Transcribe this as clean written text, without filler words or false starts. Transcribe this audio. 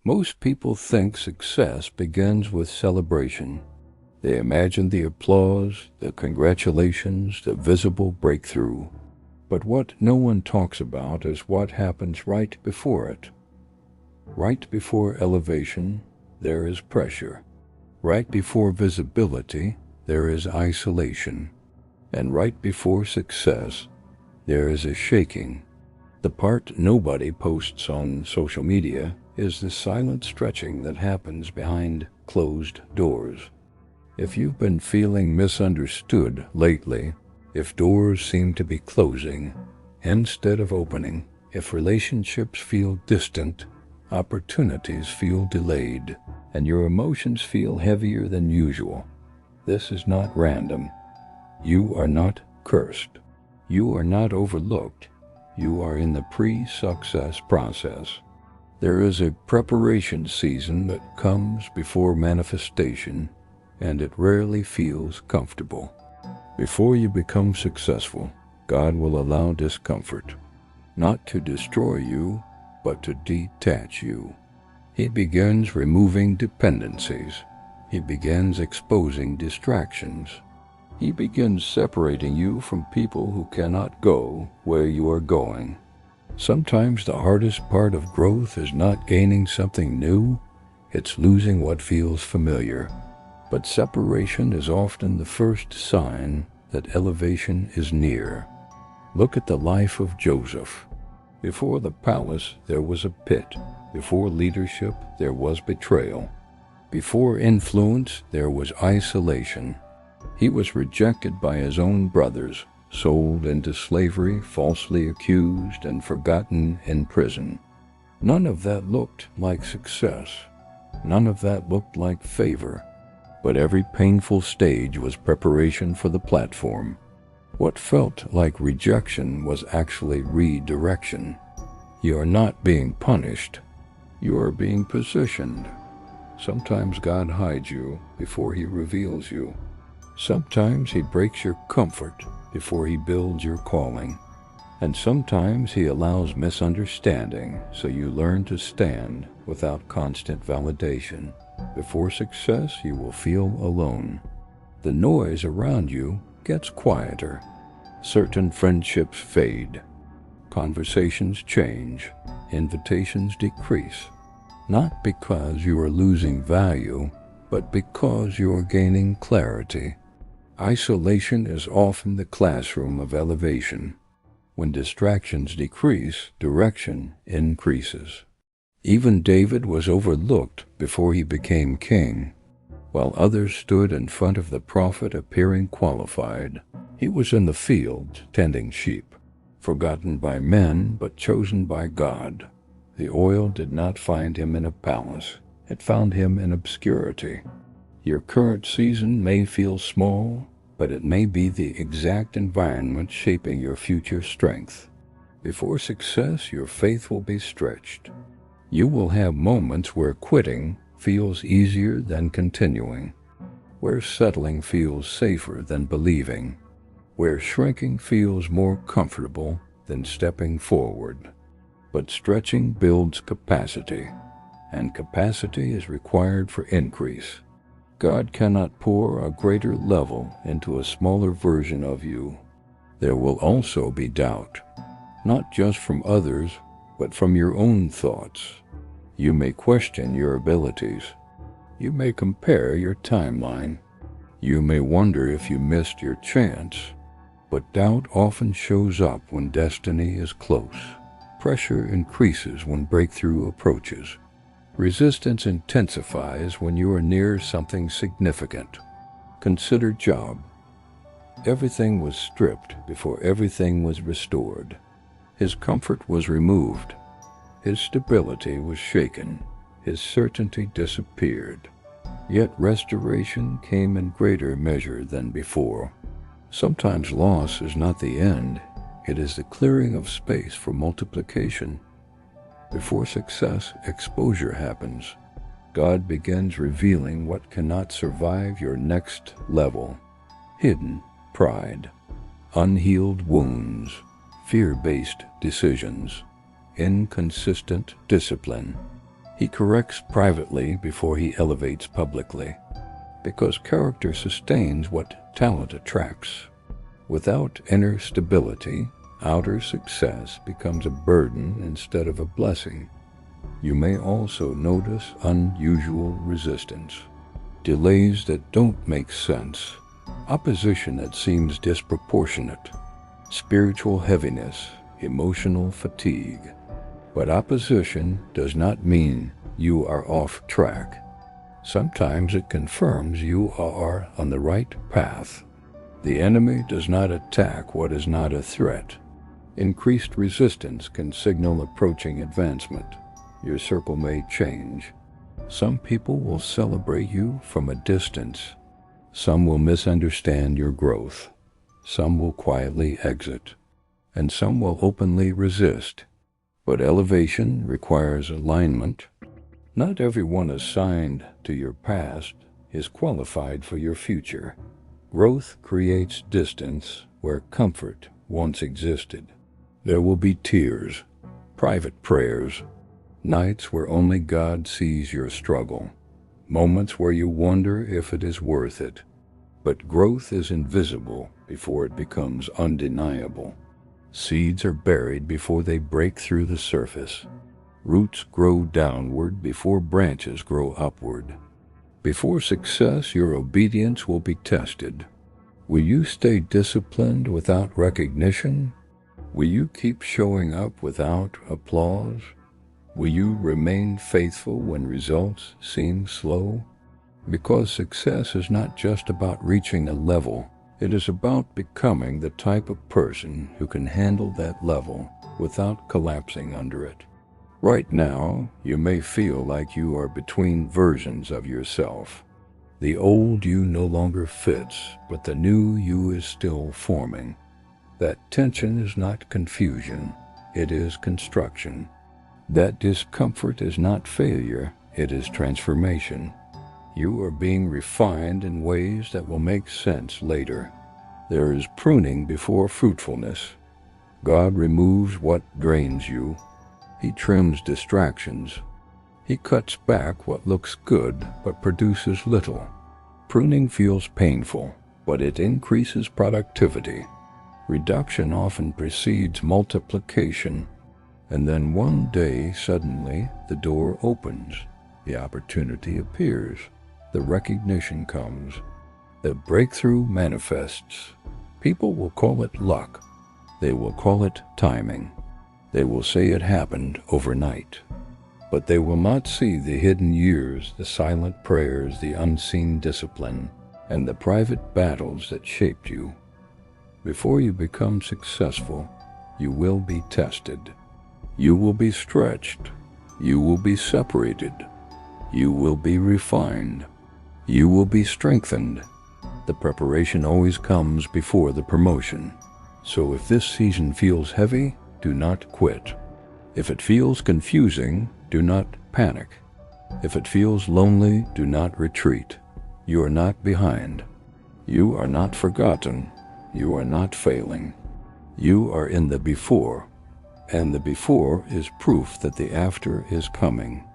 Most people think success begins with celebration. They imagine the applause, the congratulations, the visible breakthrough. But what no one talks about is what happens right before it. Right before elevation, there is pressure. Right before visibility, there is isolation. And right before success, there is a shaking. The part nobody posts on social media is the silent stretching that happens behind closed doors. If you've been feeling misunderstood lately, if doors seem to be closing instead of opening, if relationships feel distant, opportunities feel delayed, and your emotions feel heavier than usual, this is not random. You are not cursed. You are not overlooked. You are in the pre-success process. There is a preparation season that comes before manifestation, and it rarely feels comfortable. Before you become successful, God will allow discomfort, not to destroy you, but to detach you. He begins removing dependencies. He begins exposing distractions. He begins separating you from people who cannot go where you are going. Sometimes the hardest part of growth is not gaining something new, it's losing what feels familiar. But separation is often the first sign that elevation is near. Look at the life of Joseph. Before the palace, there was a pit. Before leadership, there was betrayal. Before influence, there was isolation. He was rejected by his own brothers, sold into slavery, falsely accused, and forgotten in prison. None of that looked like success. None of that looked like favor. But every painful stage was preparation for the platform. What felt like rejection was actually redirection. You are not being punished. You are being positioned. Sometimes God hides you before He reveals you. Sometimes He breaks your comfort before He builds your calling. And sometimes He allows misunderstanding so you learn to stand without constant validation. Before success, you will feel alone. The noise around you gets quieter. Certain friendships fade. Conversations change. Invitations decrease. Not because you are losing value, but because you are gaining clarity. Isolation is often the classroom of elevation. When distractions decrease, direction increases. Even David was overlooked before he became king. While others stood in front of the prophet appearing qualified, he was in the field tending sheep, forgotten by men but chosen by God. The oil did not find him in a palace. It found him in obscurity. Your current season may feel small, but it may be the exact environment shaping your future strength. Before success, your faith will be stretched. You will have moments where quitting feels easier than continuing, where settling feels safer than believing, where shrinking feels more comfortable than stepping forward. But stretching builds capacity, and capacity is required for increase. God cannot pour a greater level into a smaller version of you. There will also be doubt, not just from others, but from your own thoughts. You may question your abilities. You may compare your timeline. You may wonder if you missed your chance. But doubt often shows up when destiny is close. Pressure increases when breakthrough approaches. Resistance intensifies when you are near something significant. Consider Job. Everything was stripped before everything was restored. His comfort was removed. His stability was shaken. His certainty disappeared. Yet restoration came in greater measure than before. Sometimes loss is not the end. It is the clearing of space for multiplication. Before success, exposure happens. God begins revealing what cannot survive your next level. Hidden pride, unhealed wounds, fear-based decisions, inconsistent discipline. He corrects privately before he elevates publicly, because character sustains what talent attracts. Without inner stability, outer success becomes a burden instead of a blessing. You may also notice unusual resistance, delays that don't make sense, opposition that seems disproportionate, spiritual heaviness, emotional fatigue. But opposition does not mean you are off track. Sometimes it confirms you are on the right path. The enemy does not attack what is not a threat. Increased resistance can signal approaching advancement. Your circle may change. Some people will celebrate you from a distance. Some will misunderstand your growth. Some will quietly exit. And some will openly resist. But elevation requires alignment. Not everyone assigned to your past is qualified for your future. Growth creates distance where comfort once existed. There will be tears, private prayers, nights where only God sees your struggle, moments where you wonder if it is worth it. But growth is invisible before it becomes undeniable. Seeds are buried before they break through the surface. Roots grow downward before branches grow upward. Before success, your obedience will be tested. Will you stay disciplined without recognition? Will you keep showing up without applause? Will you remain faithful when results seem slow? Because success is not just about reaching a level. It is about becoming the type of person who can handle that level without collapsing under it. Right now, you may feel like you are between versions of yourself. The old you no longer fits, but the new you is still forming. That tension is not confusion, it is construction. That discomfort is not failure, it is transformation. You are being refined in ways that will make sense later. There is pruning before fruitfulness. God removes what drains you. He trims distractions. He cuts back what looks good but produces little. Pruning feels painful, but it increases productivity. Reduction often precedes multiplication, and then one day suddenly the door opens. The opportunity appears. The recognition comes. The breakthrough manifests. People will call it luck. They will call it timing. They will say it happened overnight. But they will not see the hidden years, the silent prayers, the unseen discipline, and the private battles that shaped you. Before you become successful, you will be tested. You will be stretched. You will be separated. You will be refined. You will be strengthened. The preparation always comes before the promotion. So if this season feels heavy, do not quit. If it feels confusing, do not panic. If it feels lonely, do not retreat. You are not behind. You are not forgotten. You are not failing. You are in the before, and the before is proof that the after is coming.